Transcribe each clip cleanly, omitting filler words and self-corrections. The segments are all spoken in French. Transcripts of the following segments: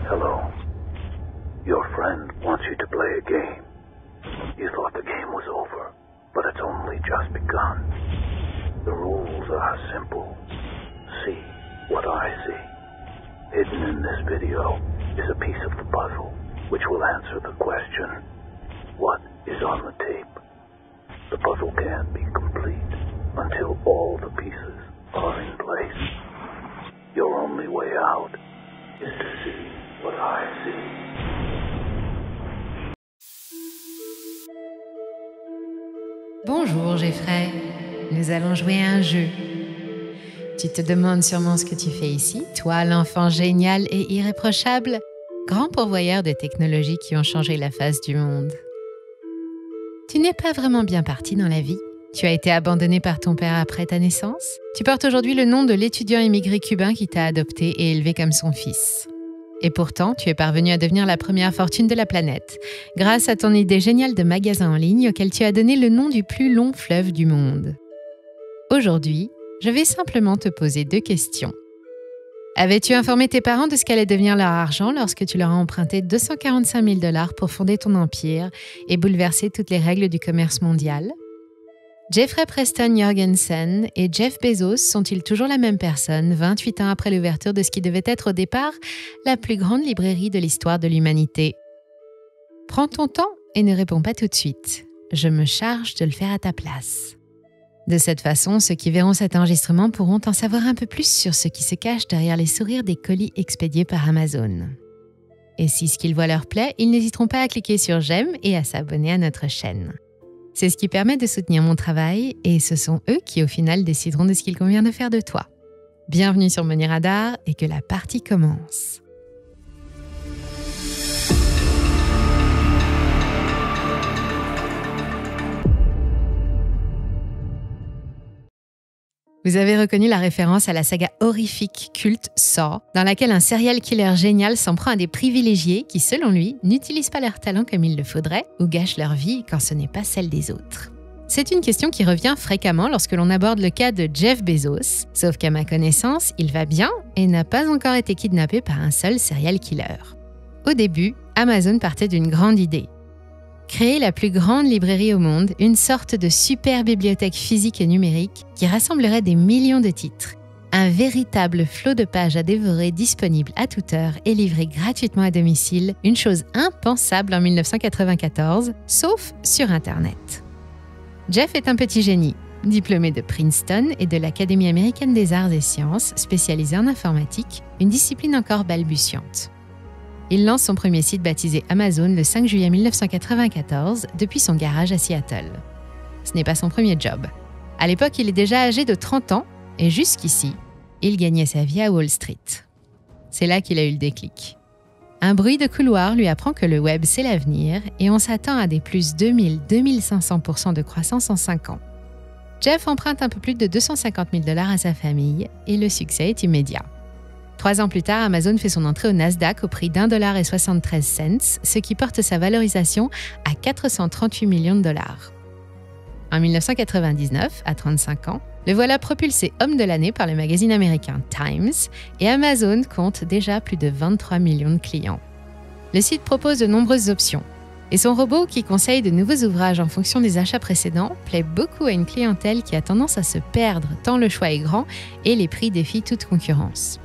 Hello. Your friend wants you to play a game. You thought the game was over, but it's only just begun. The rules are simple. See what I see. Hidden in this video is a piece of the puzzle which will answer the question, what is on the tape? The puzzle can't be complete until all the pieces are in place. Your only way out is to see what I see. Bonjour Jeffrey, nous allons jouer à un jeu. Tu te demandes sûrement ce que tu fais ici, toi l'enfant génial et irréprochable, grand pourvoyeur de technologies qui ont changé la face du monde. Tu n'es pas vraiment bien parti dans la vie. Tu as été abandonné par ton père après ta naissance. Tu portes aujourd'hui le nom de l'étudiant immigré cubain qui t'a adopté et élevé comme son fils. Et pourtant, tu es parvenu à devenir la première fortune de la planète, grâce à ton idée géniale de magasin en ligne auquel tu as donné le nom du plus long fleuve du monde. Aujourd'hui, je vais simplement te poser 2 questions. Avais-tu informé tes parents de ce qu'allait devenir leur argent lorsque tu leur as emprunté 245 000 $ pour fonder ton empire et bouleverser toutes les règles du commerce mondial? Jeffrey Preston Jorgensen et Jeff Bezos sont-ils toujours la même personne 28 ans après l'ouverture de ce qui devait être au départ la plus grande librairie de l'histoire de l'humanité? Prends ton temps et ne réponds pas tout de suite. Je me charge de le faire à ta place. De cette façon, ceux qui verront cet enregistrement pourront en savoir un peu plus sur ce qui se cache derrière les sourires des colis expédiés par Amazon. Et si ce qu'ils voient leur plaît, ils n'hésiteront pas à cliquer sur j'aime et à s'abonner à notre chaîne. C'est ce qui permet de soutenir mon travail et ce sont eux qui au final décideront de ce qu'il convient de faire de toi. Bienvenue sur Money Radar et que la partie commence. Vous avez reconnu la référence à la saga horrifique culte Saw, dans laquelle un serial killer génial s'en prend à des privilégiés qui, selon lui, n'utilisent pas leur talent comme il le faudrait ou gâchent leur vie quand ce n'est pas celle des autres. C'est une question qui revient fréquemment lorsque l'on aborde le cas de Jeff Bezos, sauf qu'à ma connaissance, il va bien et n'a pas encore été kidnappé par un seul serial killer. Au début, Amazon partait d'une grande idée. Créer la plus grande librairie au monde, une sorte de super bibliothèque physique et numérique qui rassemblerait des millions de titres. Un véritable flot de pages à dévorer disponible à toute heure et livré gratuitement à domicile, une chose impensable en 1994, sauf sur Internet. Jeff est un petit génie, diplômé de Princeton et de l'Académie américaine des arts et sciences, spécialisé en informatique, une discipline encore balbutiante. Il lance son premier site baptisé Amazon le 5 juillet 1994 depuis son garage à Seattle. Ce n'est pas son premier job. À l'époque, il est déjà âgé de 30 ans et jusqu'ici, il gagnait sa vie à Wall Street. C'est là qu'il a eu le déclic. Un bruit de couloir lui apprend que le web, c'est l'avenir et on s'attend à des plus 2000-2500% de croissance en 5 ans. Jeff emprunte un peu plus de 250 000 $ à sa famille et le succès est immédiat. 3 ans plus tard, Amazon fait son entrée au Nasdaq au prix $1,73, ce qui porte sa valorisation à 438 millions de dollars. En 1999, à 35 ans, le voilà propulsé homme de l'année par le magazine américain Times et Amazon compte déjà plus de 23 millions de clients. Le site propose de nombreuses options et son robot qui conseille de nouveaux ouvrages en fonction des achats précédents plaît beaucoup à une clientèle qui a tendance à se perdre tant le choix est grand et les prix défient toute concurrence.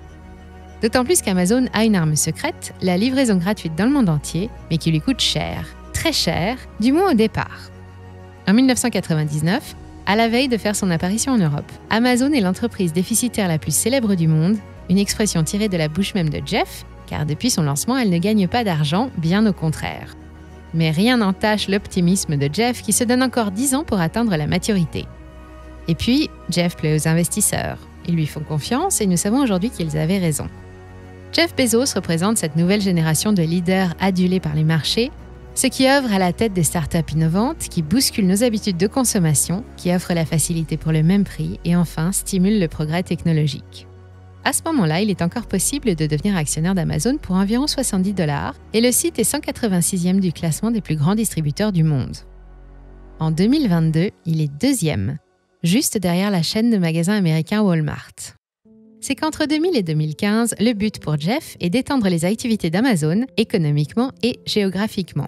D'autant plus qu'Amazon a une arme secrète, la livraison gratuite dans le monde entier, mais qui lui coûte cher, très cher, du moins au départ. En 1999, à la veille de faire son apparition en Europe, Amazon est l'entreprise déficitaire la plus célèbre du monde, une expression tirée de la bouche même de Jeff, car depuis son lancement, elle ne gagne pas d'argent, bien au contraire. Mais rien n'entache l'optimisme de Jeff qui se donne encore 10 ans pour atteindre la maturité. Et puis, Jeff plaît aux investisseurs. Ils lui font confiance et nous savons aujourd'hui qu'ils avaient raison. Jeff Bezos représente cette nouvelle génération de leaders adulés par les marchés, ceux qui œuvrent à la tête des startups innovantes, qui bousculent nos habitudes de consommation, qui offrent la facilité pour le même prix et enfin stimulent le progrès technologique. À ce moment-là, il est encore possible de devenir actionnaire d'Amazon pour environ 70 $ et le site est 186e du classement des plus grands distributeurs du monde. En 2022, il est 2e, juste derrière la chaîne de magasins américains Walmart. c'est qu'entre 2000 et 2015, le but pour Jeff est d'étendre les activités d'Amazon économiquement et géographiquement.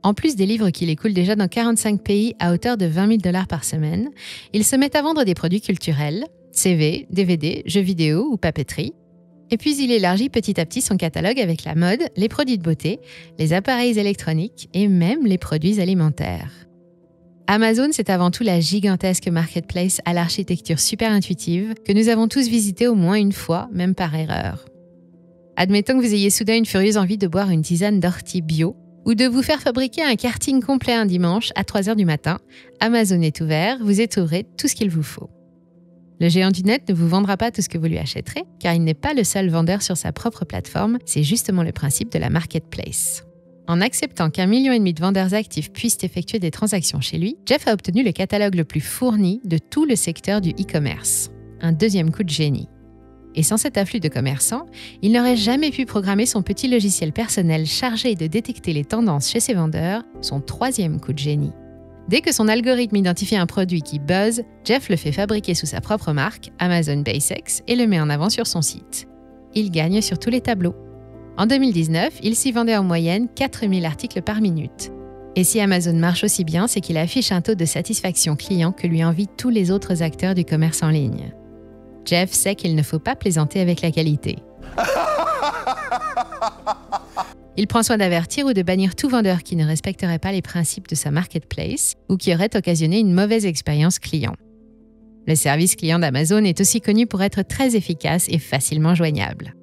En plus des livres qu'il écoule déjà dans 45 pays à hauteur de 20 000 $ par semaine, il se met à vendre des produits culturels, CV, DVD, jeux vidéo ou papeterie. Et puis il élargit petit à petit son catalogue avec la mode, les produits de beauté, les appareils électroniques et même les produits alimentaires. Amazon, c'est avant tout la gigantesque marketplace à l'architecture super intuitive que nous avons tous visité au moins une fois, même par erreur. Admettons que vous ayez soudain une furieuse envie de boire une tisane d'ortie bio ou de vous faire fabriquer un karting complet un dimanche à 3h du matin. Amazon est ouvert, vous y trouverez tout ce qu'il vous faut. Le géant du net ne vous vendra pas tout ce que vous lui achèterez, car il n'est pas le seul vendeur sur sa propre plateforme, c'est justement le principe de la marketplace. En acceptant qu'1,5 million de vendeurs actifs puissent effectuer des transactions chez lui, Jeff a obtenu le catalogue le plus fourni de tout le secteur du e-commerce. Un deuxième coup de génie. Et sans cet afflux de commerçants, il n'aurait jamais pu programmer son petit logiciel personnel chargé de détecter les tendances chez ses vendeurs, son troisième coup de génie. Dès que son algorithme identifie un produit qui buzz, Jeff le fait fabriquer sous sa propre marque, Amazon Basics, et le met en avant sur son site. Il gagne sur tous les tableaux. En 2019, il s'y vendait en moyenne 4000 articles par minute. Et si Amazon marche aussi bien, c'est qu'il affiche un taux de satisfaction client que lui envient tous les autres acteurs du commerce en ligne. Jeff sait qu'il ne faut pas plaisanter avec la qualité. Il prend soin d'avertir ou de bannir tout vendeur qui ne respecterait pas les principes de sa marketplace ou qui aurait occasionné une mauvaise expérience client. Le service client d'Amazon est aussi connu pour être très efficace et facilement joignable.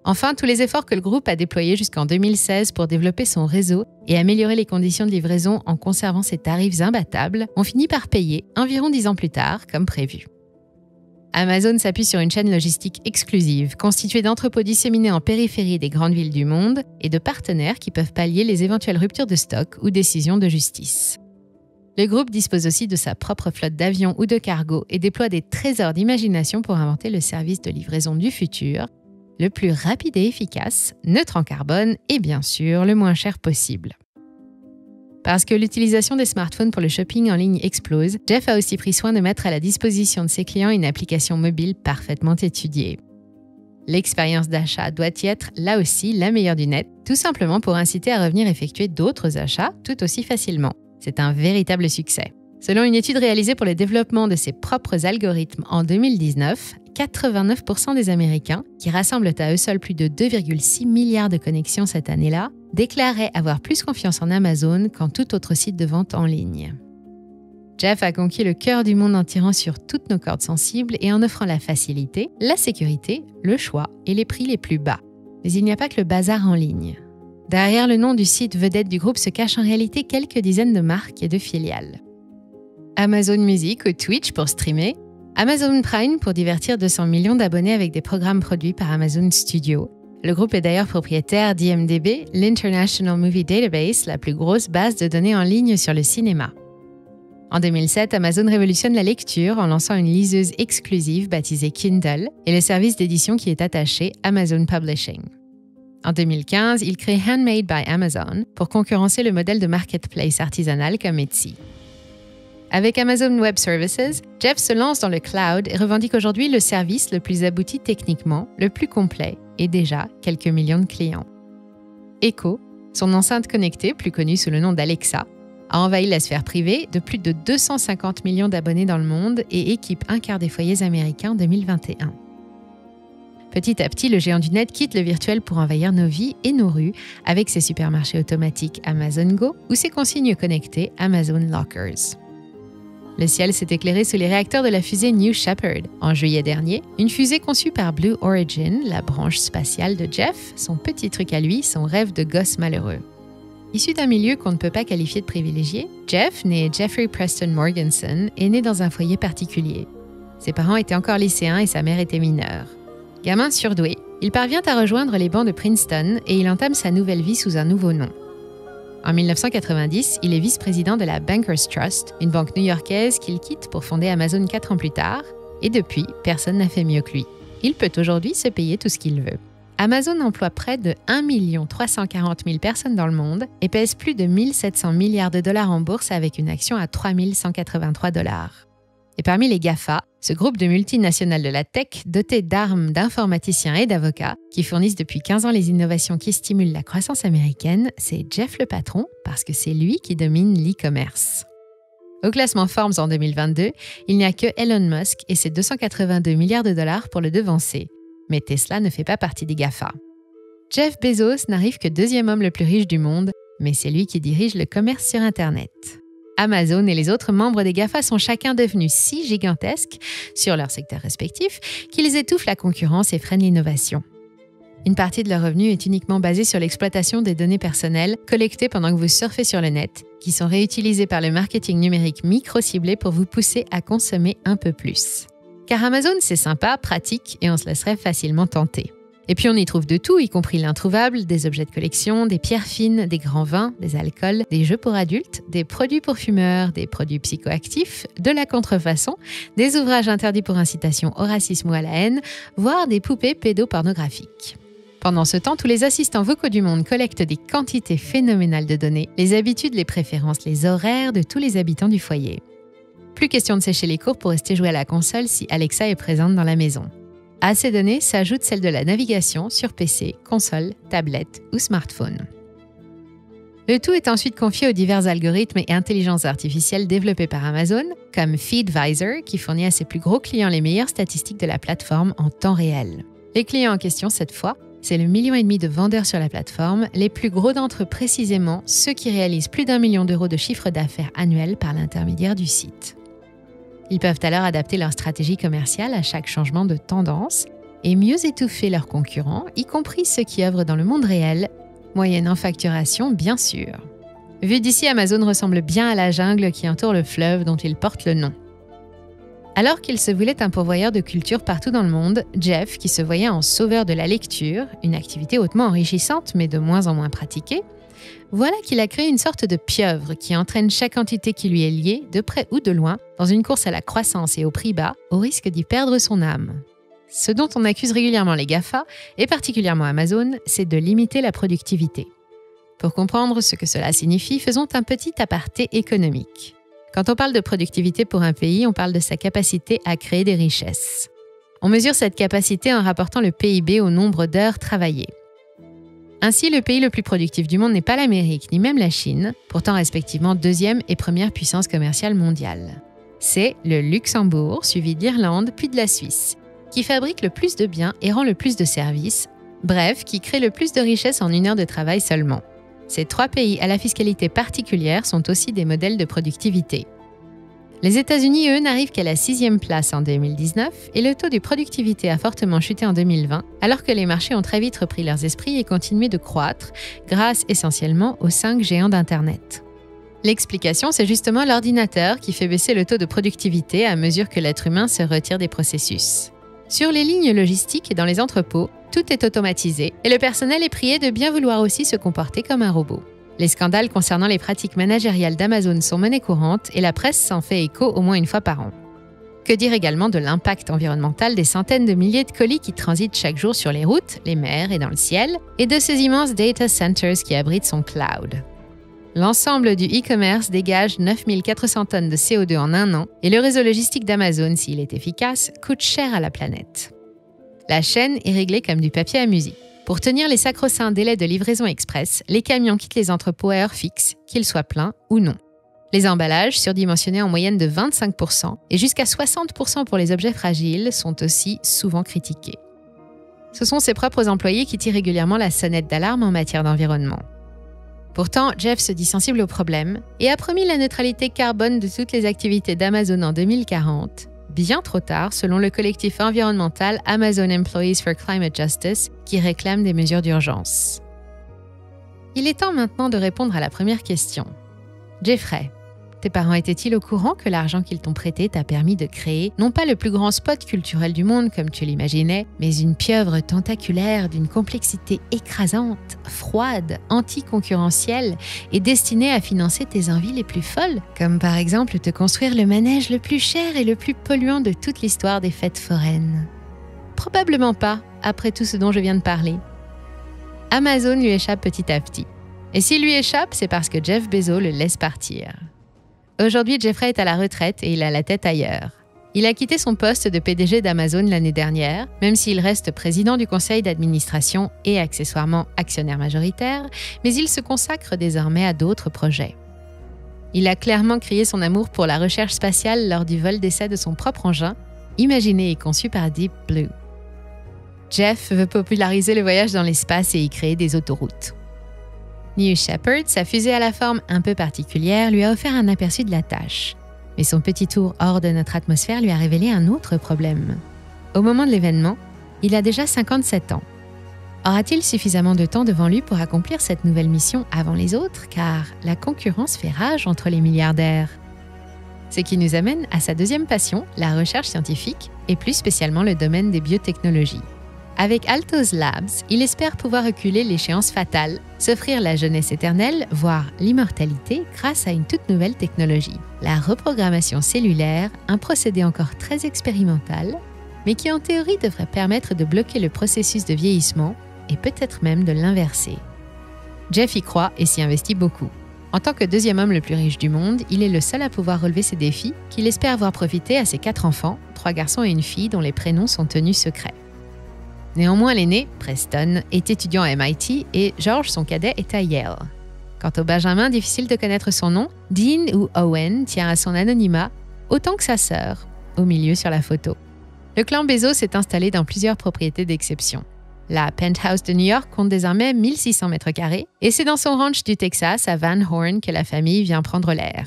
Enfin, tous les efforts que le groupe a déployés jusqu'en 2016 pour développer son réseau et améliorer les conditions de livraison en conservant ses tarifs imbattables ont fini par payer environ 10 ans plus tard, comme prévu. Amazon s'appuie sur une chaîne logistique exclusive, constituée d'entrepôts disséminés en périphérie des grandes villes du monde et de partenaires qui peuvent pallier les éventuelles ruptures de stock ou décisions de justice. Le groupe dispose aussi de sa propre flotte d'avions ou de cargos et déploie des trésors d'imagination pour inventer le service de livraison du futur, le plus rapide et efficace, neutre en carbone et bien sûr le moins cher possible. Parce que l'utilisation des smartphones pour le shopping en ligne explose, Jeff a aussi pris soin de mettre à la disposition de ses clients une application mobile parfaitement étudiée. L'expérience d'achat doit y être, là aussi, la meilleure du net, tout simplement pour inciter à revenir effectuer d'autres achats tout aussi facilement. C'est un véritable succès. Selon une étude réalisée pour le développement de ses propres algorithmes en 2019, 89% des Américains, qui rassemblent à eux seuls plus de 2,6 milliards de connexions cette année-là, déclaraient avoir plus confiance en Amazon qu'en tout autre site de vente en ligne. Jeff a conquis le cœur du monde en tirant sur toutes nos cordes sensibles et en offrant la facilité, la sécurité, le choix et les prix les plus bas. Mais il n'y a pas que le bazar en ligne. Derrière le nom du site vedette du groupe se cachent en réalité quelques dizaines de marques et de filiales. Amazon Music ou Twitch pour streamer, Amazon Prime pour divertir 200 millions d'abonnés avec des programmes produits par Amazon Studios. Le groupe est d'ailleurs propriétaire d'IMDb, l'International Movie Database, la plus grosse base de données en ligne sur le cinéma. En 2007, Amazon révolutionne la lecture en lançant une liseuse exclusive baptisée Kindle et le service d'édition qui est attaché, Amazon Publishing. En 2015, il crée Handmade by Amazon pour concurrencer le modèle de marketplace artisanal comme Etsy. Avec Amazon Web Services, Jeff se lance dans le cloud et revendique aujourd'hui le service le plus abouti techniquement, le plus complet et déjà quelques millions de clients. Echo, son enceinte connectée, plus connue sous le nom d'Alexa, a envahi la sphère privée de plus de 250 millions d'abonnés dans le monde et équipe un quart des foyers américains en 2021. Petit à petit, le géant du net quitte le virtuel pour envahir nos vies et nos rues avec ses supermarchés automatiques Amazon Go ou ses consignes connectées Amazon Lockers. Le ciel s'est éclairé sous les réacteurs de la fusée New Shepard. En juillet dernier, une fusée conçue par Blue Origin, la branche spatiale de Jeff, son petit truc à lui, son rêve de gosse malheureux. Issu d'un milieu qu'on ne peut pas qualifier de privilégié, Jeff, né Jeffrey Preston Morganson, est né dans un foyer particulier. Ses parents étaient encore lycéens et sa mère était mineure. Gamin surdoué, il parvient à rejoindre les bancs de Princeton et il entame sa nouvelle vie sous un nouveau nom. En 1990, il est vice-président de la Bankers Trust, une banque new-yorkaise qu'il quitte pour fonder Amazon 4 ans plus tard, et depuis, personne n'a fait mieux que lui. Il peut aujourd'hui se payer tout ce qu'il veut. Amazon emploie près de 1 340 000 personnes dans le monde et pèse plus de 1 700 milliards de dollars en bourse avec une action à 3 183 $. Et parmi les GAFA, ce groupe de multinationales de la tech doté d'armes, d'informaticiens et d'avocats qui fournissent depuis 15 ans les innovations qui stimulent la croissance américaine, c'est Jeff le patron parce que c'est lui qui domine l'e-commerce. Au classement Forbes en 2022, il n'y a que Elon Musk et ses 282 milliards de dollars pour le devancer. Mais Tesla ne fait pas partie des GAFA. Jeff Bezos n'arrive que deuxième homme le plus riche du monde, mais c'est lui qui dirige le commerce sur Internet. Amazon et les autres membres des GAFA sont chacun devenus si gigantesques sur leur secteur respectif qu'ils étouffent la concurrence et freinent l'innovation. Une partie de leur revenu est uniquement basée sur l'exploitation des données personnelles collectées pendant que vous surfez sur le net, qui sont réutilisées par le marketing numérique micro-ciblé pour vous pousser à consommer un peu plus. Car Amazon, c'est sympa, pratique et on se laisserait facilement tenter. Et puis on y trouve de tout, y compris l'introuvable, des objets de collection, des pierres fines, des grands vins, des alcools, des jeux pour adultes, des produits pour fumeurs, des produits psychoactifs, de la contrefaçon, des ouvrages interdits pour incitation au racisme ou à la haine, voire des poupées pédopornographiques. Pendant ce temps, tous les assistants vocaux du monde collectent des quantités phénoménales de données, les habitudes, les préférences, les horaires de tous les habitants du foyer. Plus question de sécher les cours pour rester jouer à la console si Alexa est présente dans la maison. À ces données s'ajoutent celles de la navigation sur PC, console, tablette ou smartphone. Le tout est ensuite confié aux divers algorithmes et intelligences artificielles développés par Amazon, comme Feedvisor, qui fournit à ses plus gros clients les meilleures statistiques de la plateforme en temps réel. Les clients en question, cette fois, c'est le 1,5 million de vendeurs sur la plateforme, les plus gros d'entre eux précisément ceux qui réalisent plus d'1 million d'euros de chiffre d'affaires annuel par l'intermédiaire du site. Ils peuvent alors adapter leur stratégie commerciale à chaque changement de tendance et mieux étouffer leurs concurrents, y compris ceux qui œuvrent dans le monde réel, moyennant facturation bien sûr. Vu d'ici, Amazon ressemble bien à la jungle qui entoure le fleuve dont il porte le nom. Alors qu'il se voulait un pourvoyeur de culture partout dans le monde, Jeff, qui se voyait en sauveur de la lecture, une activité hautement enrichissante mais de moins en moins pratiquée, voilà qu'il a créé une sorte de pieuvre qui entraîne chaque entité qui lui est liée, de près ou de loin, dans une course à la croissance et au prix bas, au risque d'y perdre son âme. Ce dont on accuse régulièrement les GAFA, et particulièrement Amazon, c'est de limiter la productivité. Pour comprendre ce que cela signifie, faisons un petit aparté économique. Quand on parle de productivité pour un pays, on parle de sa capacité à créer des richesses. On mesure cette capacité en rapportant le PIB au nombre d'heures travaillées. Ainsi, le pays le plus productif du monde n'est pas l'Amérique, ni même la Chine, pourtant respectivement deuxième et première puissance commerciale mondiale. C'est le Luxembourg, suivi d'Irlande, puis de la Suisse, qui fabrique le plus de biens et rend le plus de services, bref, qui crée le plus de richesses en 1 heure de travail seulement. Ces 3 pays à la fiscalité particulière sont aussi des modèles de productivité. Les États-Unis, eux, n'arrivent qu'à la 6e place en 2019 et le taux de productivité a fortement chuté en 2020, alors que les marchés ont très vite repris leurs esprits et continué de croître, grâce essentiellement aux 5 géants d'Internet. L'explication, c'est justement l'ordinateur qui fait baisser le taux de productivité à mesure que l'être humain se retire des processus. Sur les lignes logistiques et dans les entrepôts, tout est automatisé et le personnel est prié de bien vouloir aussi se comporter comme un robot. Les scandales concernant les pratiques managériales d'Amazon sont monnaie courante et la presse s'en fait écho au moins une fois par an. Que dire également de l'impact environnemental des centaines de milliers de colis qui transitent chaque jour sur les routes, les mers et dans le ciel, et de ces immenses data centers qui abritent son cloud. L'ensemble du e-commerce dégage 9400 tonnes de CO2 en 1 an et le réseau logistique d'Amazon, s'il est efficace, coûte cher à la planète. La chaîne est réglée comme du papier à musique. Pour tenir les sacro-saints délais de livraison express, les camions quittent les entrepôts à heure fixe, qu'ils soient pleins ou non. Les emballages, surdimensionnés en moyenne de 25% et jusqu'à 60% pour les objets fragiles, sont aussi souvent critiqués. Ce sont ses propres employés qui tirent régulièrement la sonnette d'alarme en matière d'environnement. Pourtant, Jeff se dit sensible au problème et a promis la neutralité carbone de toutes les activités d'Amazon en 2040, bien trop tard selon le collectif environnemental Amazon Employees for Climate Justice qui réclame des mesures d'urgence. Il est temps maintenant de répondre à la première question. Jeffrey, tes parents étaient-ils au courant que l'argent qu'ils t'ont prêté t'a permis de créer non pas le plus grand spot culturel du monde comme tu l'imaginais, mais une pieuvre tentaculaire d'une complexité écrasante, froide, anticoncurrentielle et destinée à financer tes envies les plus folles, comme par exemple te construire le manège le plus cher et le plus polluant de toute l'histoire des fêtes foraines? Probablement pas, après tout ce dont je viens de parler. Amazon lui échappe petit à petit. Et s'il lui échappe, c'est parce que Jeff Bezos le laisse partir. Aujourd'hui, Jeffrey est à la retraite et il a la tête ailleurs. Il a quitté son poste de PDG d'Amazon l'année dernière, même s'il reste président du conseil d'administration et accessoirement actionnaire majoritaire, mais il se consacre désormais à d'autres projets. Il a clairement crié son amour pour la recherche spatiale lors du vol d'essai de son propre engin, imaginé et conçu par Deep Blue. Jeff veut populariser le voyage dans l'espace et y créer des autoroutes. New Shepard, sa fusée à la forme un peu particulière, lui a offert un aperçu de la tâche. Mais son petit tour hors de notre atmosphère lui a révélé un autre problème. Au moment de l'événement, il a déjà 57 ans. Aura-t-il suffisamment de temps devant lui pour accomplir cette nouvelle mission avant les autres, car la concurrence fait rage entre les milliardaires? Ce qui nous amène à sa deuxième passion, la recherche scientifique, et plus spécialement le domaine des biotechnologies. Avec Altos Labs, il espère pouvoir reculer l'échéance fatale, s'offrir la jeunesse éternelle, voire l'immortalité grâce à une toute nouvelle technologie, la reprogrammation cellulaire, un procédé encore très expérimental, mais qui en théorie devrait permettre de bloquer le processus de vieillissement et peut-être même de l'inverser. Jeff y croit et s'y investit beaucoup. En tant que deuxième homme le plus riche du monde, il est le seul à pouvoir relever ces défis qu'il espère voir profiter à ses 4 enfants, 3 garçons et une fille dont les prénoms sont tenus secrets. Néanmoins, l'aîné, Preston, est étudiant à MIT et George, son cadet, est à Yale. Quant au Benjamin, difficile de connaître son nom, Dean ou Owen tient à son anonymat autant que sa sœur, au milieu sur la photo. Le clan Bezos s'est installé dans plusieurs propriétés d'exception. La Penthouse de New York compte désormais 1600 mètres carrés et c'est dans son ranch du Texas à Van Horn que la famille vient prendre l'air.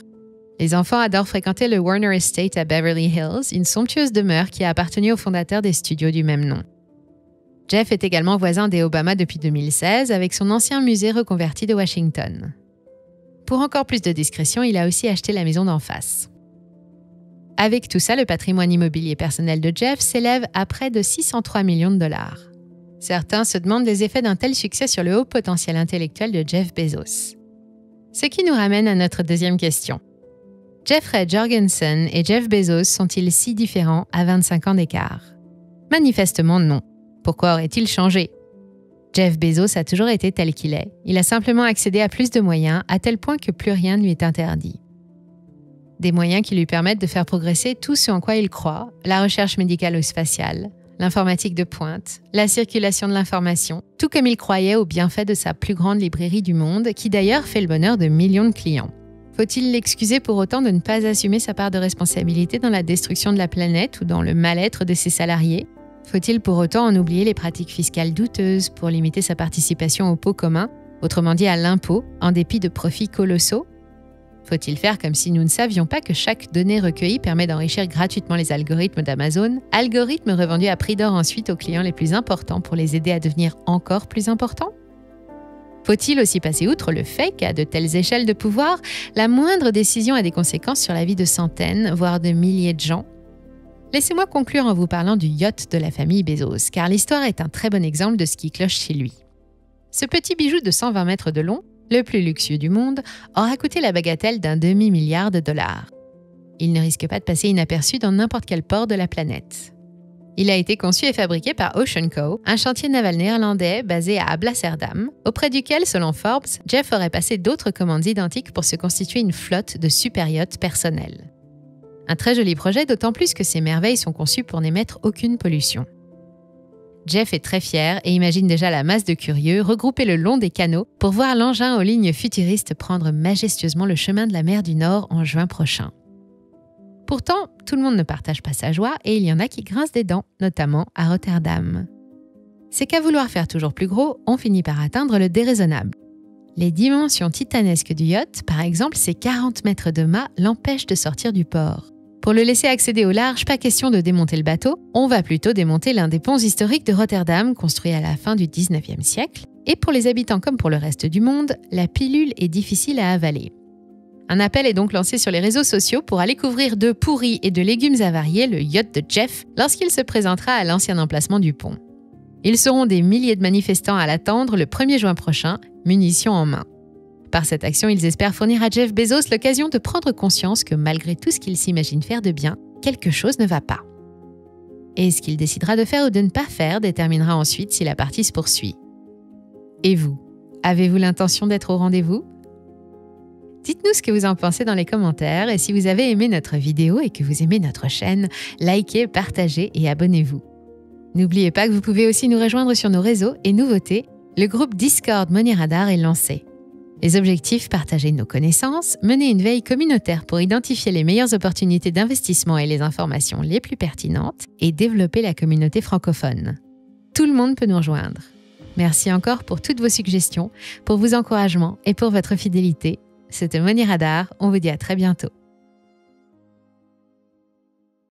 Les enfants adorent fréquenter le Warner Estate à Beverly Hills, une somptueuse demeure qui a appartenu au fondateur des studios du même nom. Jeff est également voisin des Obama depuis 2016 avec son ancien musée reconverti de Washington. Pour encore plus de discrétion, il a aussi acheté la maison d'en face. Avec tout ça, le patrimoine immobilier personnel de Jeff s'élève à près de 603 millions de dollars. Certains se demandent les effets d'un tel succès sur le haut potentiel intellectuel de Jeff Bezos. Ce qui nous ramène à notre deuxième question. Jeffrey Jorgensen et Jeff Bezos sont-ils si différents à 25 ans d'écart? Manifestement non. Pourquoi aurait-il changé? Jeff Bezos a toujours été tel qu'il est. Il a simplement accédé à plus de moyens, à tel point que plus rien ne lui est interdit. Des moyens qui lui permettent de faire progresser tout ce en quoi il croit, la recherche médicale ou spatiale, l'informatique de pointe, la circulation de l'information, tout comme il croyait aux bienfaits de sa plus grande librairie du monde, qui d'ailleurs fait le bonheur de millions de clients. Faut-il l'excuser pour autant de ne pas assumer sa part de responsabilité dans la destruction de la planète ou dans le mal-être de ses salariés? Faut-il pour autant en oublier les pratiques fiscales douteuses pour limiter sa participation au pot commun, autrement dit à l'impôt, en dépit de profits colossaux? Faut-il faire comme si nous ne savions pas que chaque donnée recueillie permet d'enrichir gratuitement les algorithmes d'Amazon, algorithmes revendus à prix d'or ensuite aux clients les plus importants pour les aider à devenir encore plus importants? Faut-il aussi passer outre le fait qu'à de telles échelles de pouvoir, la moindre décision a des conséquences sur la vie de centaines, voire de milliers de gens? Laissez-moi conclure en vous parlant du yacht de la famille Bezos, car l'histoire est un très bon exemple de ce qui cloche chez lui. Ce petit bijou de 120 mètres de long, le plus luxueux du monde, aura coûté la bagatelle d'un demi-milliard de dollars. Il ne risque pas de passer inaperçu dans n'importe quel port de la planète. Il a été conçu et fabriqué par Ocean Co., un chantier naval néerlandais basé à Alblasserdam, auprès duquel, selon Forbes, Jeff aurait passé d'autres commandes identiques pour se constituer une flotte de super yachts personnels. Un très joli projet, d'autant plus que ces merveilles sont conçues pour n'émettre aucune pollution. Jeff est très fier et imagine déjà la masse de curieux regroupés le long des canaux pour voir l'engin aux lignes futuristes prendre majestueusement le chemin de la mer du Nord en juin prochain. Pourtant, tout le monde ne partage pas sa joie et il y en a qui grincent des dents, notamment à Rotterdam. C'est qu'à vouloir faire toujours plus gros, on finit par atteindre le déraisonnable. Les dimensions titanesques du yacht, par exemple ses 40 mètres de mât, l'empêchent de sortir du port. Pour le laisser accéder au large, pas question de démonter le bateau, on va plutôt démonter l'un des ponts historiques de Rotterdam, construit à la fin du 19e siècle. Et pour les habitants comme pour le reste du monde, la pilule est difficile à avaler. Un appel est donc lancé sur les réseaux sociaux pour aller couvrir d'œufs pourris et de légumes avariés le yacht de Jeff lorsqu'il se présentera à l'ancien emplacement du pont. Ils seront des milliers de manifestants à l'attendre le 1er juin prochain, munitions en main. Par cette action, ils espèrent fournir à Jeff Bezos l'occasion de prendre conscience que malgré tout ce qu'il s'imagine faire de bien, quelque chose ne va pas. Et ce qu'il décidera de faire ou de ne pas faire déterminera ensuite si la partie se poursuit. Et vous, avez-vous l'intention d'être au rendez-vous ? Dites-nous ce que vous en pensez dans les commentaires et si vous avez aimé notre vidéo et que vous aimez notre chaîne, likez, partagez et abonnez-vous. N'oubliez pas que vous pouvez aussi nous rejoindre sur nos réseaux et nouveautés. Le groupe Discord Money Radar est lancé. Les objectifs, partager nos connaissances, mener une veille communautaire pour identifier les meilleures opportunités d'investissement et les informations les plus pertinentes et développer la communauté francophone. Tout le monde peut nous rejoindre. Merci encore pour toutes vos suggestions, pour vos encouragements et pour votre fidélité. C'était Money Radar, on vous dit à très bientôt.